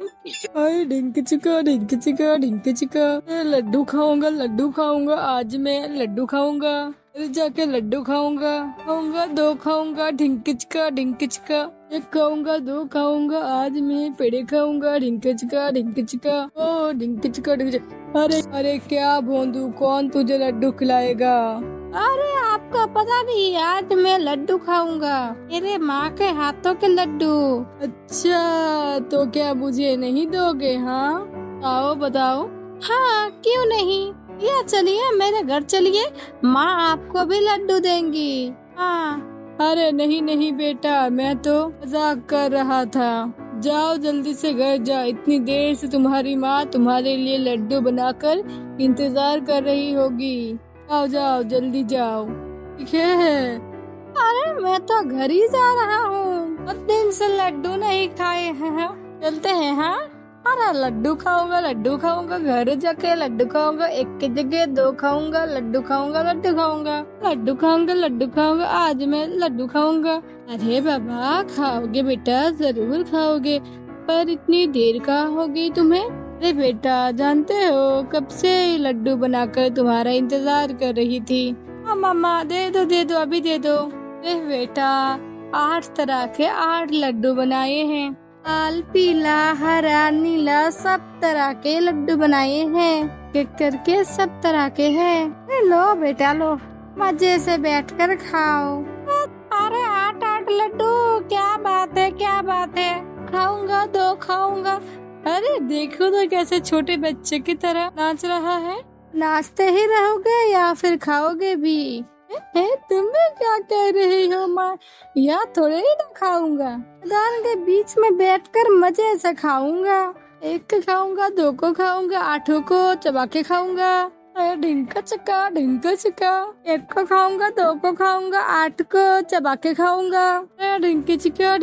अरे ढिंक चिका ढिंक चिका ढिंक चिका, लड्डू खाऊंगा आज मैं लड्डू खाऊंगा। अरे जाके लड्डू खाऊंगा, खाऊंगा दो खाऊंगा ढिंक चिका ढिंक चिका, एक खाऊंगा दो खाऊंगा आज मैं पेड़े खाऊंगा ढिंक चिका ओ ढिंक चिका ढिंक चिका। अरे अरे क्या भोंदू, कौन तुझे लड्डू खिलाएगा? अरे आपको पता नहीं, आज मैं लड्डू खाऊंगा, मेरे माँ के हाथों के लड्डू। अच्छा तो क्या मुझे नहीं दोगे? हाँ आओ बताओ। हाँ क्यों नहीं, या चलिए मेरे घर चलिए, माँ आपको भी लड्डू देंगी। हाँ अरे नहीं नहीं बेटा, मैं तो मजाक कर रहा था। जाओ जल्दी से घर जाओ, इतनी देर से तुम्हारी माँ तुम्हारे लिए लड्डू बनाकर इंतजार कर रही होगी। जाओ जाओ जल्दी जाओ, ठीक है? अरे मैं तो घर ही जा रहा हूँ, बहुत दिन से लड्डू नहीं खाए हैं। चलते हैं। हाँ अरे लड्डू खाऊंगा, घर जाके लड्डू खाऊंगा, एक की जगह दो खाऊंगा, लड्डू खाऊंगा, आज मैं लड्डू खाऊंगा। अरे बाबा खाओगे बेटा, जरूर खाओगे, पर इतनी देर कहाँ हो गई तुम्हें? अरे बेटा जानते हो कब से लड्डू बनाकर तुम्हारा इंतजार कर रही थी। हाँ मामा दे दो अभी दे दो। अरे बेटा 8 तरह के 8 लड्डू बनाए हैं, लाल पीला हरा नीला सब तरह के लड्डू बनाए हैं, एक करके सब तरह के हैं। अरे लो बेटा लो, मजे से बैठकर खाओ। अरे 8 लड्डू, क्या बात है, खाऊंगा दो खाऊंगा। अरे देखो तो कैसे छोटे बच्चे की तरह नाच रहा है। नाचते ही रहोगे या फिर खाओगे भी? तुम भी क्या कह रही हो माँ? या थोड़े ही ना खाऊंगा, मैदान के बीच में बैठकर मजे से खाऊंगा, एक को खाऊंगा, दो को खाऊंगा, 8 को चबा के खाऊंगा। अरे ढिंका चिका, एक को खाऊंगा, 2 को खाऊंगा, 8 को चबा के खाऊंगा। अरे ढिंकी चिका।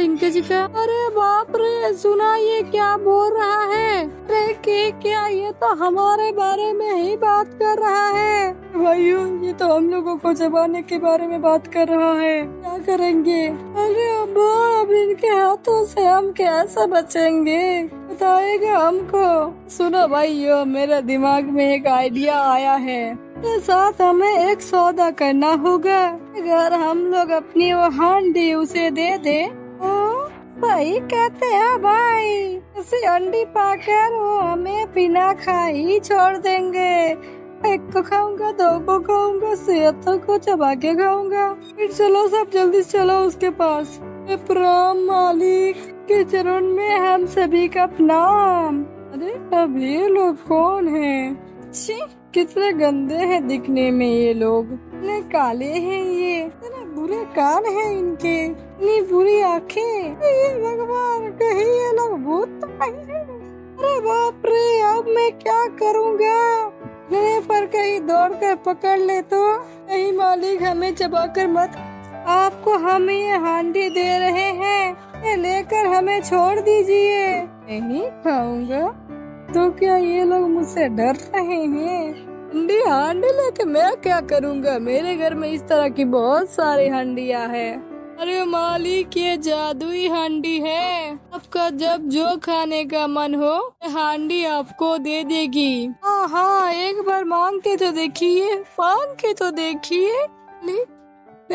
अरे बाप रे, सुना ये क्या बोल रहा है? अरे क्या ये तो हमारे बारे में ही बात कर रहा है। भाइयों ये तो हम लोगों को चबाने के बारे में बात कर रहा है, क्या करेंगे? अरे अब्बा, अब इनके हाथों से हम कैसे बचेंगे, बताएगा हमको? सुनो भाइयों, मेरे दिमाग में एक आइडिया आया है। के साथ हमें एक सौदा करना होगा। अगर हम लोग अपनी वो हांडी उसे दे दे तो सही कहते हैं भाई, उसे अंडी पाकर वो हमें बिना खाए ही छोड़ देंगे। एक को खाऊंगा, 2 को खाऊंगा, 7 को चबा के खाऊंगा। फिर चलो सब जल्दी चलो उसके पास। प्रणाम मालिक के चरण में हम सभी का प्रणाम। अरे अब ये लोग कौन हैं? कितने गंदे हैं दिखने में ये लोग, इतने काले हैं ये, इतने बुरे कान हैं इनके, इतनी बुरी आँखें। ये भगवान, कहीं ये लोग भूत तो नहीं है? अरे बाप रे, अब मैं क्या करूँगा? मेरे पर कहीं दौड़ कर पकड़ ले तो? नहीं मालिक, हमें चबाकर मत, आपको हम ये हांडी दे रहे हैं, ये लेकर हमें छोड़ दीजिए। नहीं खाऊंगा तो क्या ये लोग मुझसे डर रहे हैं? हांडी लेके मैं क्या करूँगा? मेरे घर में इस तरह की बहुत सारी हांडियाँ हैं। अरे मालिक ये जादुई हांडी है, आपका जब जो खाने का मन हो हांडी आपको दे देगी। हाँ एक बार मांग के तो देखिए।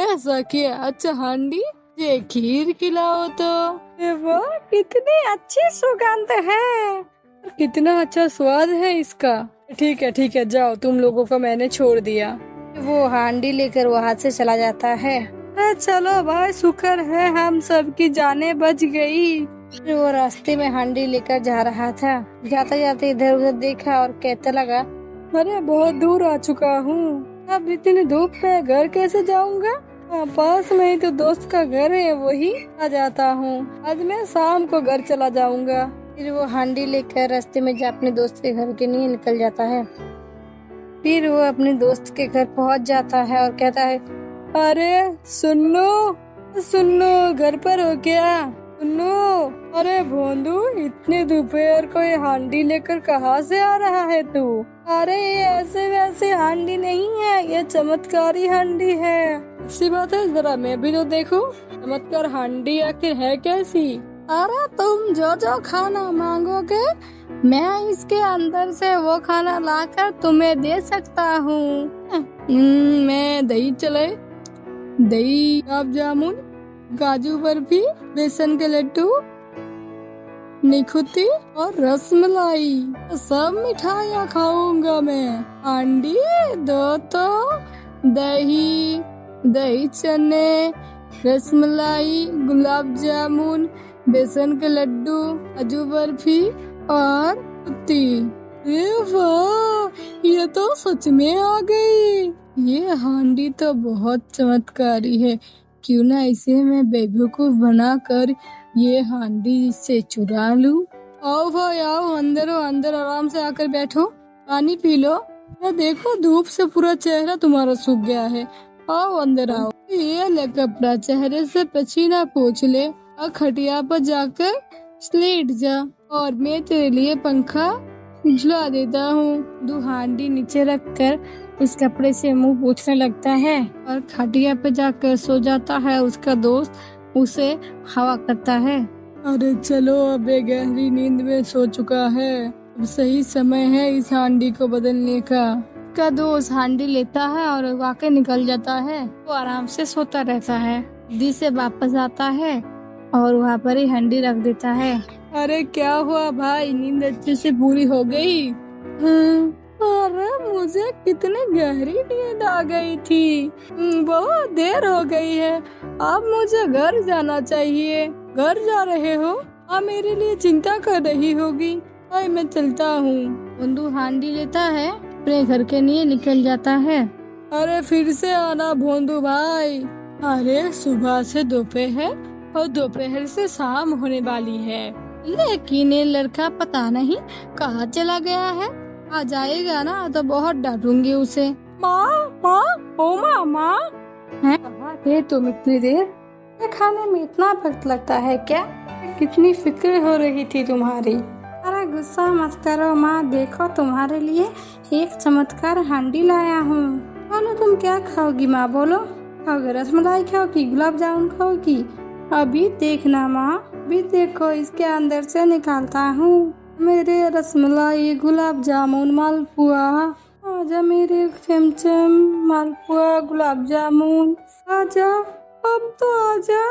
ऐसा क्या? अच्छा हांडी, ये खीर खिलाओ तो। वाह कितनी अच्छी सुगंध है, कितना अच्छा स्वाद है इसका। ठीक है जाओ, तुम लोगों को मैंने छोड़ दिया। वो हांडी लेकर वहाँ से चला जाता है। अरे चलो भाई, शुक्र है हम सबकी जानें बच गई। फिर वो रास्ते में हांडी लेकर जा रहा था, जाते जाते इधर उधर देखा और कहते लगा, अरे बहुत दूर आ चुका हूँ, अब इतनी धूप में घर कैसे जाऊँगा? पास में ही तो दोस्त का घर है, वही आ जाता हूँ। आज मैं शाम को घर चला जाऊँगा। फिर वो हांडी लेकर रास्ते में अपने दोस्त के घर के लिए निकल जाता है। फिर वो अपने दोस्त के घर पहुँच जाता है और कहता है, अरे सुनो घर पर हो क्या? सुनो, अरे भोंदू, इतने दोपहर को ये हांडी लेकर कहाँ से आ रहा है तू? अरे ये ऐसे वैसे हांडी नहीं है, ये चमत्कारी हांडी है। अच्छी बात है, जरा मैं भी तो देखूं चमत्कार हांडी आखिर है कैसी। अरे तुम जो जो खाना मांगोगे मैं इसके अंदर से वो खाना लाकर तुम्हें दे सकता हूँ। मैं दही चले, दही, गुलाब जामुन, काजू बर्फी, बेसन के लड्डू, निखुती और रसमलाई, सब मिठाइयाँ खाऊंगा मैं। आंडी दो तो, दही, दही चने, रसमलाई, गुलाब जामुन, बेसन के लड्डू, काजू बर्फी और कुत्ती। वाह, ये तो सच में आ गई। ये हांडी तो बहुत चमत्कारी है। क्यों ना इसे मैं बेवकूफ बनाकर ये हांडी से चुरा लूं। आओ भाई आओ, अंदर हो, अंदर आराम से आकर बैठो, पानी पी लो। मैं देखो धूप से पूरा चेहरा तुम्हारा सूख गया है। आओ अंदर आओ। ये ले कपड़ा, चेहरे से पसीना पोंछ ले और खटिया पर जाकर लेट जा और मैं तेरे लिए पंखा झुला देता हूँ। दो हांडी नीचे रखकर उस कपड़े से मुंह पोंछने लगता है और खटिया पे जाकर सो जाता है। उसका दोस्त उसे हवा करता है। अरे चलो, अब ये गहरी नींद में सो चुका है, अब सही समय है इस हांडी को बदलने का दोस्त हांडी लेता है और वाकई निकल जाता है। वो आराम से सोता रहता है। दी से वापस आता है और वहाँ पर ही हांडी रख देता है। अरे क्या हुआ भाई, नींद अच्छे से पूरी हो गई? अरे मुझे कितनी गहरी नींद आ गई थी। बहुत देर हो गई है, अब मुझे घर जाना चाहिए। घर जा रहे हो? आप मेरे लिए चिंता कर रही होगी। भाई मैं चलता हूँ। बंधु हांडी लेता है, अपने घर के लिए निकल जाता है। अरे फिर से आना भोंदू भाई। अरे सुबह से दोपहर और दोपहर से शाम होने वाली है, लेकिन ये लड़का पता नहीं कहाँ चला गया है। आ जाएगा ना तो बहुत डांटूंगी उसे। माँ माँ, ओ माँ माँ, है तुम इतनी देर? खाने में इतना वक्त लगता है क्या? कितनी फिक्र हो रही थी तुम्हारी। अरे गुस्सा मत करो माँ, देखो तुम्हारे लिए एक चमत्कार हांडी लाया हूँ। बोलो तुम क्या खाओगी माँ, बोलो। खाओगे रसमलाई, खाओगी गुलाब जामुन, खाओगी? अभी देखना माँ, अभी देखो इसके अंदर से निकालता हूँ मेरे रसमलाई, गुलाब जामुन, मालपुआ। आजा मेरे चमचम, मालपुआ, गुलाब जामुन, आजा, अब तो आजा।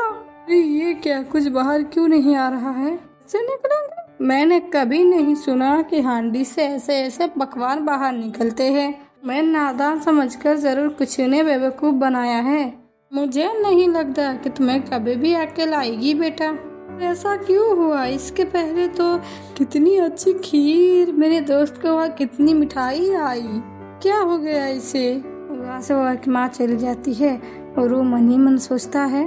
ये क्या, कुछ बाहर क्यों नहीं आ रहा है? से निकलेंगे? मैंने कभी नहीं सुना कि हांडी से ऐसे ऐसे पकवान बाहर निकलते हैं। मैं नादान समझकर जरूर कुछ ने बेवकूफ बनाया है। मुझे नहीं लगता कि तुम्हें कभी भी अकेले आएगी बेटा। ऐसा क्यों हुआ? इसके पहले तो कितनी अच्छी खीर, मेरे दोस्त को वहाँ कितनी मिठाई आई, क्या हो गया इसे? वहाँ से वह की माँ चली जाती है और वो मन ही मन सोचता है,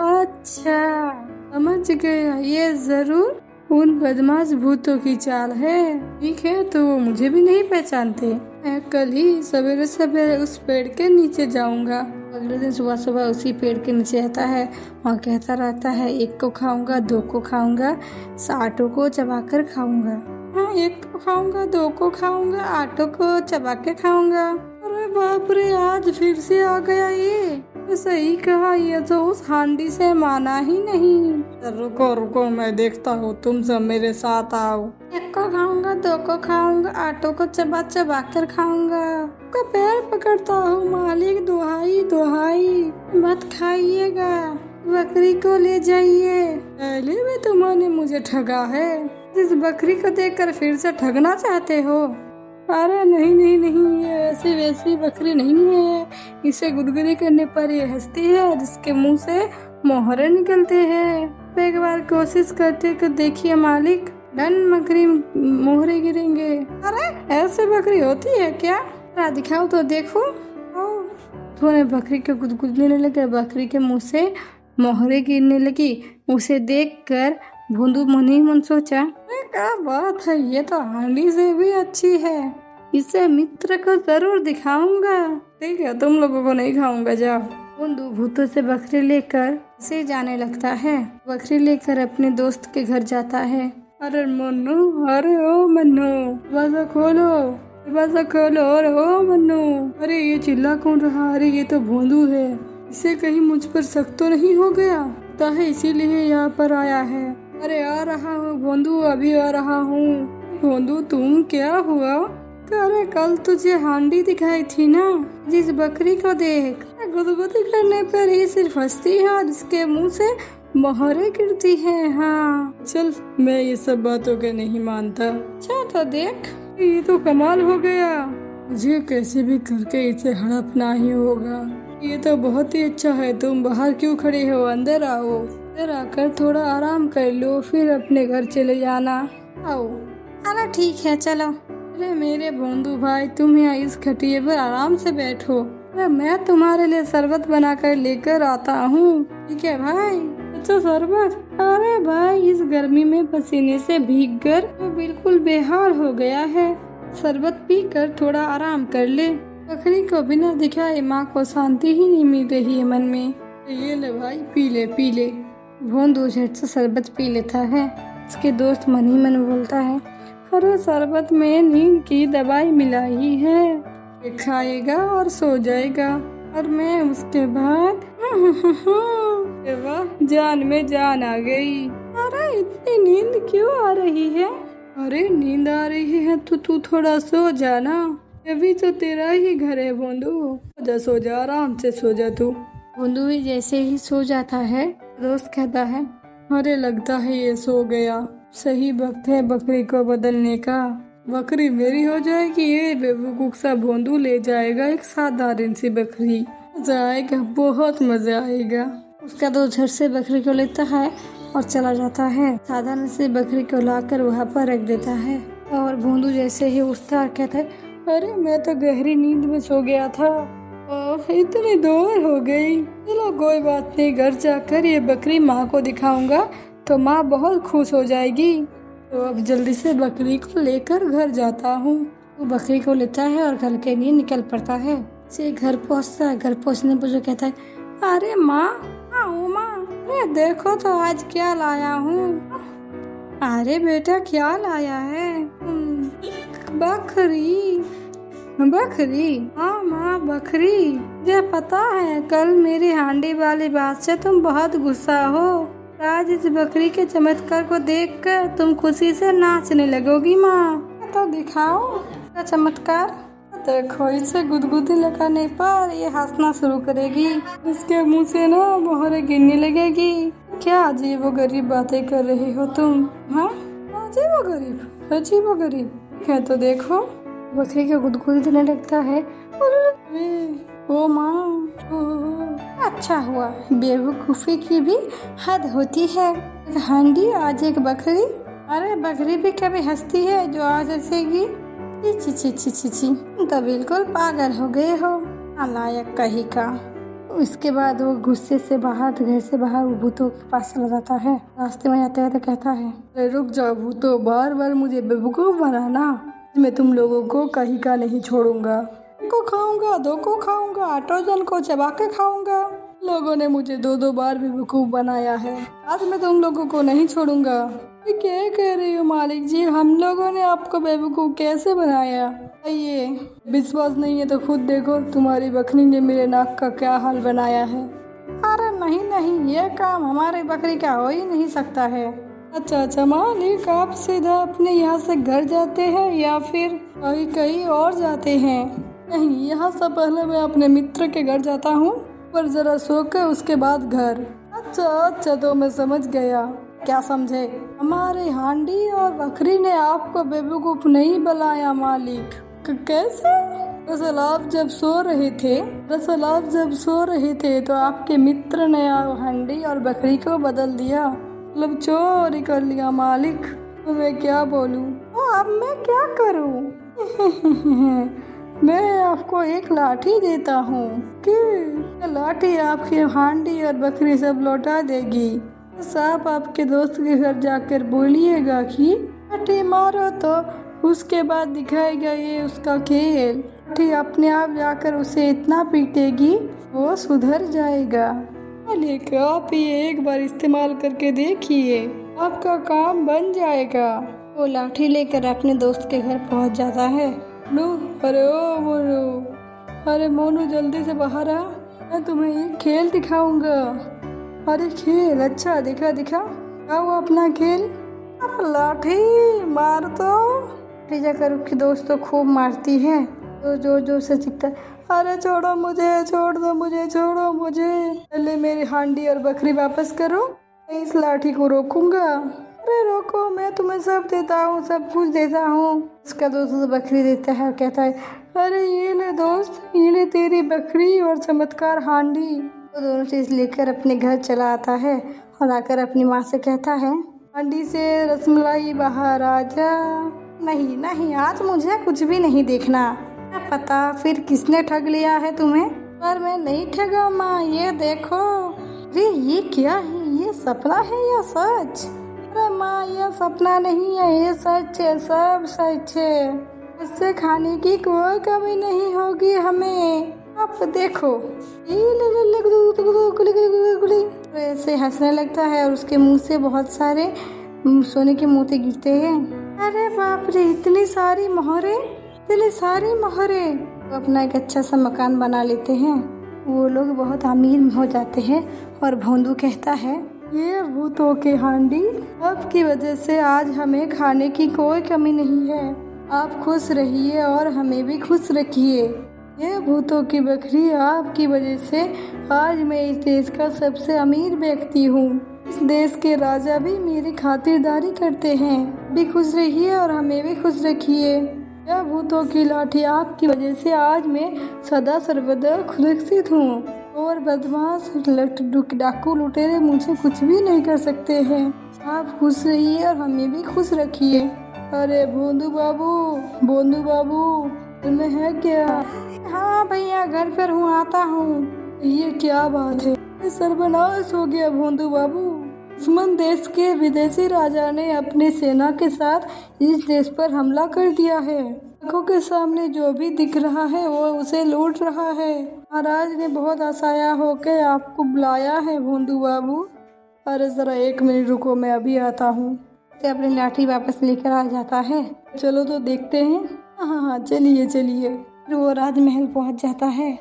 अच्छा समझ गया, ये जरूर उन बदमाश भूतों की चाल है। ठीक है, तो वो मुझे भी नहीं पहचानते। मैं कल ही सवेरे सवेरे उस पेड़ के नीचे जाऊंगा। अगले दिन सुबह सुबह उसी पेड़ के नीचे आता है और कहता रहता है, एक को खाऊंगा, दो को खाऊंगा, 8 को चबा कर खाऊंगा। हाँ, 1 को खाऊंगा, 2 को खाऊंगा, 8 को चबा के खाऊंगा। अरे बाप रे, आज फिर से आ गया ये। सही कहा, ये तो उस हांडी से माना ही नहीं। रुको रुको, मैं देखता हूँ, तुम सब मेरे साथ आओ। 1 को खाऊंगा, 2 को खाऊंगा, 8 को चबा चबा कर खाऊंगा। आपका पैर पकड़ता हूँ मालिक, दुहाई दुहाई, मत खाइएगा, बकरी को ले जाइए। पहले भी तुमने मुझे ठगा है, इस बकरी को देखकर फिर से ठगना चाहते हो? अरे नहीं नहीं नहीं, ये ऐसी वैसी बकरी नहीं है। इसे गुदगुदी करने पर ये हंसती है, जिसके मुंह से मोहरे निकलते हैं। एक बार कोशिश करते को देखिए मालिक, डन बकरी मोहरे गिरेंगे। अरे ऐसे बकरी होती है क्या? दिखाओ तो देखो। थोड़े बकरी को गुदगुदने लगे, बकरी के मुंह से मोहरे गिरने लगी। उसे देखकर भोंदू मन ही मन सोचा, क्या बात है, ये तो हांडी से भी अच्छी है, इसे मित्र को जरूर दिखाऊंगा। ठीक है, तुम लोगों को नहीं खाऊंगा, जाओ। भोंदू भूतों से बकरी लेकर से जाने लगता है। बकरी लेकर अपने दोस्त के घर जाता है। अरे मन्नू, अरे ओ मन्नू, दरवाजा खोलो, दरवाजा खोलो, अरे ओ मन्नू, अरे ये चिल्ला कौन रहा? अरे ये तो भोंदू है, इसे कहीं मुझ पर शक तो नहीं हो गया? लगता है इसीलिए यहाँ पर आया है। अरे आ रहा हूँ भोंदू, अभी आ रहा हूँ। भोंदू तुम क्या हुआ? अरे कल तुझे हांडी दिखाई थी ना, जिस बकरी को देख गुदगुदी करने पर ही सिर्फ हंसती है और इसके मुंह से मोहरे गिरती हैं। हाँ चल, मैं ये सब बातों के नहीं मानता। अच्छा तो देख, ये तो कमाल हो गया। मुझे कैसे भी करके इसे हड़पना ही होगा। ये तो बहुत ही अच्छा है। तुम बाहर क्यों खड़े हो? अंदर आओ। अंदर आकर थोड़ा आराम कर लो, फिर अपने घर चले जाना। आओ। अरे ठीक है चलो। अरे मेरे भोंदू भाई, तुम यहाँ इस खटिए पर आराम से बैठो। अरे मैं तुम्हारे लिए शरबत बनाकर लेकर आता हूँ। ठीक है भाई? अच्छा शरबत? अरे भाई इस गर्मी में पसीने से भीग कर वो बिल्कुल बेहाल हो गया है। शरबत पीकर थोड़ा आराम कर ले। बकरी को बिना दिखाए माँ को शांति ही नहीं मिल रही है मन में। ये ले भाई, पी ले पी ले। भोंदू झट से शरबत पी लेता है। उसके दोस्त मन ही मन बोलता है, अरे शरबत में नींद की दवाई मिलाई है, ये खाएगा और सो जाएगा और मैं उसके बाद वाह, जान में जान आ गई। अरे इतनी नींद क्यों आ रही है? अरे नींद आ रही है तो तू थोड़ा सो जा ना, अभी तो तेरा ही घर है भोंदू। सो जा, आराम से सो जा तू। भोंदू भी जैसे ही सो जाता है, दोस्त कहता है, अरे लगता है ये सो गया। सही वक्त है बकरी को बदलने का। बकरी मेरी हो जाएगी, ये बेवकूफ सा भोंदू ले जाएगा एक साधारण सी बकरी। मजा आएगा, बहुत मजा आएगा। उसका दोस्त झट से बकरी को लेता है और चला जाता है। साधारण सी बकरी को लाकर वहाँ पर रख देता है और भोंदू जैसे ही उठता है कहता है, अरे मैं तो गहरी नींद में सो गया था, इतनी देर हो गई। चलो कोई बात नहीं, घर जाकर ये बकरी माँ को दिखाऊंगा तो माँ बहुत खुश हो जाएगी। तो अब जल्दी से बकरी को लेकर घर जाता हूँ। वो बकरी को लेता है और घर के लिए निकल पड़ता है। से घर पहुँचता है। घर पहुँचने पर जो कहता है, अरे माँ, आओ माँ, अरे देखो तो आज क्या लाया हूँ। अरे बेटा क्या लाया है? बकरी। बकरी? हाँ माँ बकरी। मुझे पता है कल मेरी हांडी वाली बात से तुम बहुत गुस्सा हो। आज इस बकरी के चमत्कार को देखकर तुम खुशी से नाचने लगोगी माँ। तो दिखाओ चमत्कार। देखो, इसे गुदगुदी लगाने पर ये हंसना शुरू करेगी, इसके मुंह से ना मोहरे गिरने लगेगी। क्या अजीबोगरीब बातें कर रही हो तुम? हाँ अजीबोगरीब, अजीबोगरीब है तो देखो। बकरी को गुदगुदी देने लगता है। ओ माँ, अच्छा हुआ, बेवकूफ़ी की भी हद होती है। एक हांडी आज एक बकरी। अरे बकरी भी कभी हंसती है जो आज हंसेगी? ची ची ची ची ची, तो बिल्कुल पागल हो गए हो, नालायक कहीं का। उसके बाद वो गुस्से से घर से बाहर भूतों के पास चला जाता है। रास्ते में जाते तो कहता है, अरे रुक जाओ भूतों, बार बार मुझे बेवकूफ़ बनाना, मैं तुम लोगों को कहीं का नहीं छोड़ूंगा। को खाऊंगा, दो को खाऊंगा, 8 जन को चबा के खाऊंगा। लोगों ने मुझे 2 बार बेवकूफ़ बनाया है, आज मैं तुम लोगों को नहीं छोड़ूंगा। क्या कह रही हो मालिक जी? हम लोगों ने आपको बेवकूफ़ कैसे बनाया? ये विश्वास नहीं है तो खुद देखो, तुम्हारी बकरी ने मेरे नाक का क्या हाल बनाया है। अरे नहीं नहीं, ये काम हमारी बकरी का हो ही नहीं सकता है। अच्छा मालिक, आप सीधा अपने यहाँ से घर जाते हैं या फिर कहीं और जाते हैं? नहीं, यहाँ से पहले मैं अपने मित्र के घर जाता हूँ, पर जरा सोकर उसके बाद घर। अच्छा तो मैं समझ गया। क्या समझे? हमारे हांडी और बकरी ने आपको बेवकूफ़ नहीं बनाया मालिक। कैसे? दरअसल आप जब सो रहे थे तो आपके मित्र ने हांडी और बकरी को बदल दिया, मतलब चोरी कर लिया मालिक। तो मैं क्या बोलूं? अब मैं क्या करूं? मैं आपको एक लाठी देता हूँ कि लाठी आपकी हांडी और बकरी सब लौटा देगी। बस आप आपके दोस्त के घर जाकर बोलिएगा कि लाठी मारो, तो उसके बाद दिखाएगा ये उसका खेल। लाठी अपने आप जाकर उसे इतना पीटेगी वो सुधर जाएगा। मालिक, आप ये एक बार इस्तेमाल करके देखिए, आपका काम बन जाएगा। वो लाठी लेकर अपने दोस्त के घर पहुंच जाता है। अरे ओ मोनू, अरे मोनू जल्दी से बाहर आ, मैं तुम्हें एक खेल दिखाऊंगा। अरे खेल अच्छा, दिखा दिखा क्या हुआ अपना खेल। लाठी मार दो। जाकर उसकी दोस्त तो खूब मारती है तो जोर जोर से चिल्लाता है, अरे छोड़ो मुझे, छोड़ दो मुझे, छोड़ो मुझे, पहले मेरी हांडी और बकरी वापस करो, मैं इस लाठी को रोकूंगा। अरे रोको, मैं तुम्हें सब देता हूँ, सब कुछ देता हूँ। उसका दोस्त तो बकरी देता है और कहता है, अरे ये ले दोस्त, ये ले तेरी बकरी और चमत्कार हांडी। वो दोनों चीज लेकर अपने घर चला आता है और आकर अपनी माँ से कहता है, हांडी से रसमलाई बाहर आ जा। नहीं नहीं, आज मुझे कुछ भी नहीं देखना। क्या पता फिर किसने ठग लिया है तुम्हें, पर मैं नहीं ठगा माँ, ये देखो। अरे ये क्या है, ये सपना है या सच? अरे माँ ये सपना नहीं है, ये सच है, सब सच है। इससे खाने की कोई कमी नहीं होगी हमें। आप देखो, ऐसे हंसने लगता है और उसके मुंह से बहुत सारे सोने के मोती गिरते हैं। अरे बाप रे, इतनी सारी मोहरे, इतनी सारी मोहरे। वो अपना एक अच्छा सा मकान बना लेते हैं। वो लोग बहुत अमीर हो जाते हैं और भोंदू कहता है, ये भूतों की हांडी, आपकी वजह से आज हमें खाने की कोई कमी नहीं है। आप खुश रहिए और हमें भी खुश रखिए। ये भूतों की बकरी, आपकी वजह से आज मैं इस देश का सबसे अमीर व्यक्ति हूँ। इस देश के राजा भी मेरी खातिरदारी करते हैं। भी खुश रहिए और हमें भी खुश रखिए। यह भूतों की लाठी, आपकी वजह से आज मैं सदा सर्वदा सुरक्षित हूँ और बदमाश डाकू लुटेरे मुझे कुछ भी नहीं कर सकते हैं। आप खुश रहिए और हमें भी खुश रखिए। अरे भोंदू बाबू, भोंदू बाबू, घर में है क्या? हाँ भैया, घर पर हूँ, आता हूँ। ये क्या बात है, सर्वनाश हो गया भोंदू बाबू। दुश्मन देश के विदेशी राजा ने अपनी सेना के साथ इस देश पर हमला कर दिया है। आंखों के सामने जो भी दिख रहा है वो उसे लूट रहा है। महाराज ने बहुत आसाया होकर आपको बुलाया है भोंदू बाबू। अरे जरा 1 मिनट रुको, मैं अभी आता हूँ। अपनी लाठी वापस लेकर आ जाता है। चलो तो देखते हैं। हाँ हाँ चलिए चलिए। फिर वो राजमहल पहुँच जाता है।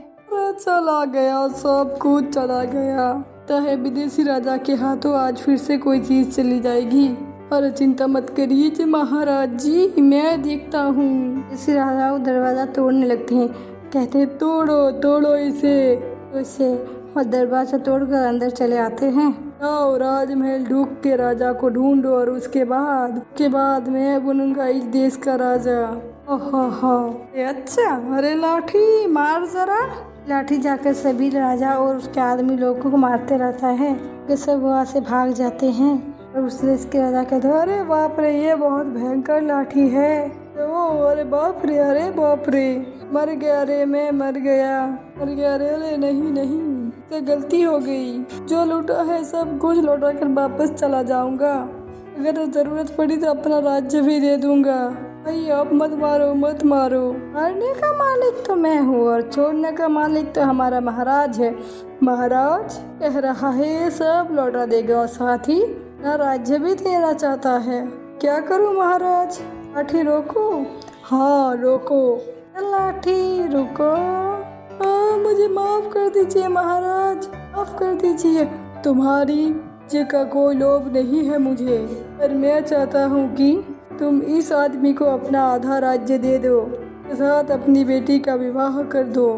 चला गया, सब कुछ चला गया। है विदेशी राजा के हाथों आज फिर से कोई चीज चली जाएगी। अरे चिंता मत करिए जी महाराज जी, मैं देखता हूँ। विदेशी राजा वो दरवाजा तोड़ने लगते हैं, कहते हैं तोड़ो तोड़ो इसे, तो इसे और दरवाजा तोड़कर अंदर चले आते हैं। आओ राजमहल ढूंढ के राजा को ढूंढो और उसके बाद मैं बनूंगा इस देश का राजा। ओहो अच्छा, अरे लाठी मार जरा। लाठी जाकर सभी राजा और उसके आदमी लोगों को मारते रहता है। वे सब वहाँ से भाग जाते हैं और उस देश के राजा कहते हैं, अरे बाप रे, ये बहुत भयंकर लाठी है। ओ अरे बाप रे, अरे बाप रे, मर गया रे, मैं मर गया रे। अरे नहीं, तो गलती हो गई। जो लूटा है सब कुछ लौटा कर वापस चला जाऊंगा। अगर जरूरत पड़ी तो अपना राज्य भी दे दूंगा। भाई आप मत मारो, मत मारो। मारने का मालिक तो मैं हूँ और छोड़ने का मालिक तो हमारा महाराज है। महाराज कह रहा है ये सब लौटा देगा और साथ ही ना राज्य भी देना चाहता है। क्या करूँ महाराज? लाठी रोको? हाँ रोको। लाठी रुको। मुझे माफ कर दीजिए महाराज, माफ कर दीजिए। तुम्हारी राज्य का कोई लोभ नहीं है मुझे, पर मैं चाहता हूँ कि तुम इस आदमी को अपना आधा राज्य दे दो, के साथ अपनी बेटी का विवाह कर दो।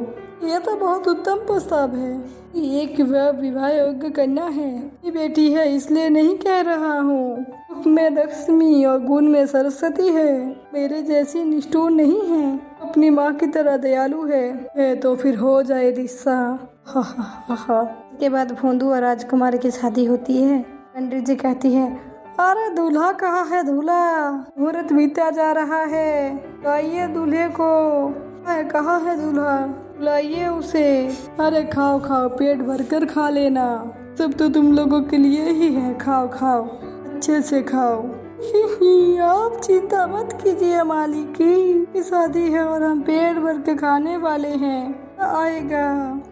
यह तो बहुत उत्तम प्रस्ताव है। एक विवाह योग्य कन्या है, ये बेटी है इसलिए नहीं कह रहा हूँ। रूप में लक्ष्मी और गुण में सरस्वती है, मेरे जैसी निष्ठुर नहीं है, अपनी माँ की तरह दयालु है तो फिर हो जाए रिश्ता। इसके बाद भोंदू और राजकुमारी की शादी होती है। पंडित जी कहती है, अरे दूल्हा कहाँ है? दूल्हा, मुहूर्त बीता जा रहा है, लाइए दूल्हे को। कहाँ है दूल्हा? लाइए उसे। अरे खाओ खाओ, पेट भरकर खा लेना, सब तो तुम लोगों के लिए ही है। खाओ खाओ, अच्छे से खाओ। आप चिंता मत कीजिए मालिक की शादी है और हम पेट भर के खाने वाले हैं। आएगा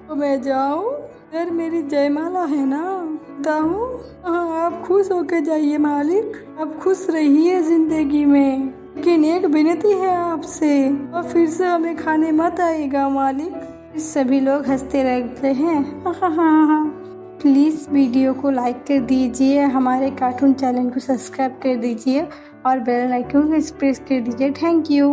तो मैं जाऊँ? फिर मेरी जयमाला है ना, बताऊँ? हाँ आप खुश होके जाइए मालिक, आप खुश रहिए जिंदगी में, लेकिन एक विनती है आपसे, और फिर से हमें खाने मत आएगा मालिक। सभी लोग हंसते रहते हैं। हाँ। प्लीज़ वीडियो को लाइक कर दीजिए, हमारे कार्टून चैनल को सब्सक्राइब कर दीजिए और बेल आइकन को प्रेस कर दीजिए। Thank you.